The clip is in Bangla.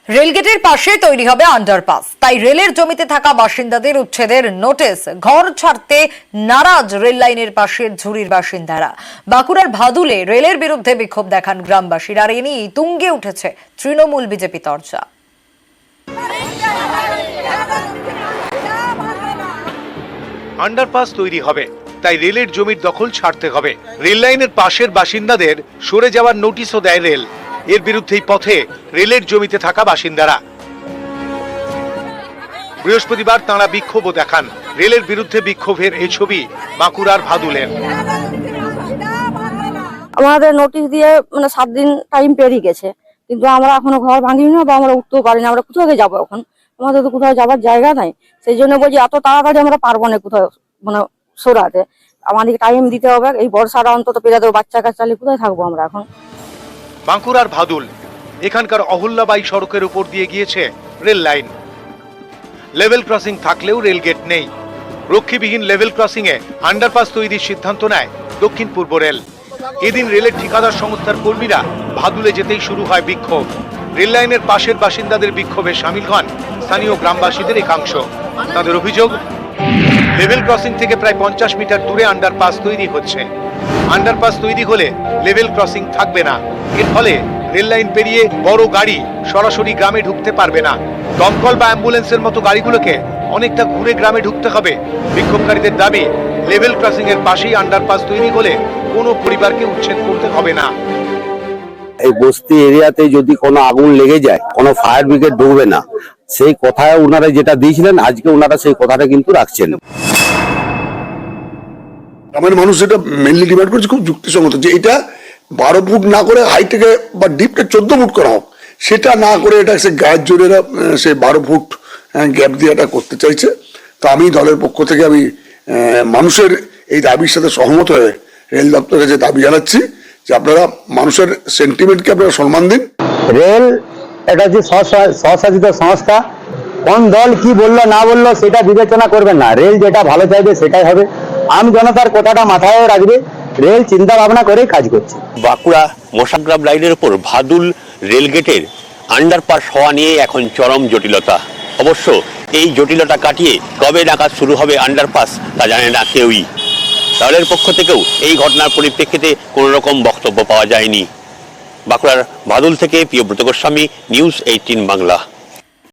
রেলগেটের পাশে তৈরি হবে আন্ডারপাস, তাই রেলের জমিতে থাকা বাসিন্দাদের উচ্ছেদের নোটিশ। ঘর ছাড়তে নারাজ রেল লাইনের পাশের ঝুড়ির বাসিন্দারা। বাঁকুড়ার ভাদুলে রেলের বিরুদ্ধে বিক্ষোভ দেখান গ্রামবাসীরা। আর এ নিয়ে তুঙ্গে উঠেছে তৃণমূল বিজেপি চর্চা। আন্ডারপাস তৈরি হবে, তাই রেলের জমির দখল ছাড়তে হবে। রেল লাইনের পাশের বাসিন্দাদের সরে যাওয়ার নোটিশও দেয় রেল। এর বিরুদ্ধেই পথে রেলের জমিতে থাকা বাসিন্দারা। বৃহস্পতিবার তাঁরা বিক্ষোভও দেখান। রেলের বিরুদ্ধে বিক্ষোভের এই ছবি বাঁকুড়ার ভাদুলের। আমাদের নোটিশ দিয়ে 7 দিন টাইম পেরিয়ে গেছে, কিন্তু আমরা এখনো ঘর ভাঙিনি না, বা আমরা উঠতেও পারি না। আমরা কোথায় যাবো এখন? আমাদের তো কোথাও যাবার জায়গা নাই। সেই জন্য বলছি এত তাড়াতাড়ি আমরা পারবো না কোথাও সরাতে। আমাদেরকে টাইম দিতে হবে। এই বর্ষাটা অন্তত পেরে দেবো। বাচ্চা কাচ্চা কোথায় থাকবো আমরা এখন? বাঁকুড়ার ভাদুল, এখানকার অহল্যাবাই সড়কের উপর দিয়ে গিয়েছে রেল লাইন। লেভেল ক্রসিং থাকলেও রেল গেট নেই। রক্ষীবিহীন লেভেল ক্রসিং এ আন্ডারপাস তৈরির সিদ্ধান্ত নেয় দক্ষিণ পূর্ব রেল। এদিন রেলের ঠিকাদার সংস্থার কর্মীরা ভাদুলে যেতেই শুরু হয় বিক্ষোভ। রেল লাইনের পাশের বাসিন্দাদের বিক্ষোভে সামিল হন স্থানীয় গ্রামবাসীদের একাংশ। তাদের অভিযোগ, লেভেল ক্রসিং থেকে প্রায় 50 মিটার দূরে আন্ডারপাস তৈরি হচ্ছে। আন্ডারপাস তৈরি হলে লেভেল ক্রসিং থাকবে না। এর ফলে রেল লাইন পেরিয়ে বড় গাড়ি সরাসরি গ্রামে ঢুকতে পারবে না। দমকল বা অ্যাম্বুলেন্সের মতো গাড়িগুলোকে অনেকটা ঘুরে গ্রামে ঢুকতে হবে। বিক্ষোভকারীদের দাবি, লেভেল ক্রসিং এর পাশেই আন্ডারপাস তৈরি হলে কোনো পরিবারকে উচ্ছেদ করতে হবে না। এই বস্তি এরিয়াতে যদি কোনো আগুন লেগে যায়, কোনো ফায়ার ব্রিগেড ঢুকবে না, সেই কথায় ওনারা যেটা দিয়েছিলেন, আজকে ওনারা সেই কথাটা কিন্তু রাখছেন। গ্রামের মানুষ যেটা মেনলি ডিমান্ড করছে খুব যুক্তিসঙ্গত, যে এটা 12 ফুট না করে হাইটেকে বা ডিপটা 14 ফুট করা হোক। সেটা না করে এটা সে গায়ের জোরে সে 12 ফুট গ্যাপ দিয়ে এটা করতে চাইছে। তো আমি দলের পক্ষ থেকে আমি মানুষের এই দাবির সাথে সহমত হয়ে রেল দপ্তরের যে দাবি জানাচ্ছি যে আপনারা মানুষের সেন্টিমেন্টকে আপনারা সম্মান দিন। রেল এটা যে স্বশাসিত সংস্থা, কোন দল কি বললো না বললো সেটা বিবেচনা করবেন না। রেল যেটা ভালো চাইবে সেটাই হবে। আম জনতার কথাটা মাথায় রাখবে। রেল চিন্তা ভাবনা করেই কাজ করছে। বাঁকুড়া মশাগ্রাম লাইনের উপর ভাদুল রেলগেটের আন্ডারপাস হওয়া নিয়ে এখন চরম জটিলতা। অবশ্য এই জটিলতা কাটিয়ে কবে নাগাদ শুরু হবে আন্ডারপাস তা জানে না কেউই। দলের পক্ষ থেকেও এই ঘটনার পরিপ্রেক্ষিতে কোনো রকম বক্তব্য পাওয়া যায়নি। বাঁকুড়ার ভাদুল থেকে প্রিয়ব্রত গোস্বামী, নিউজ 18 বাংলা।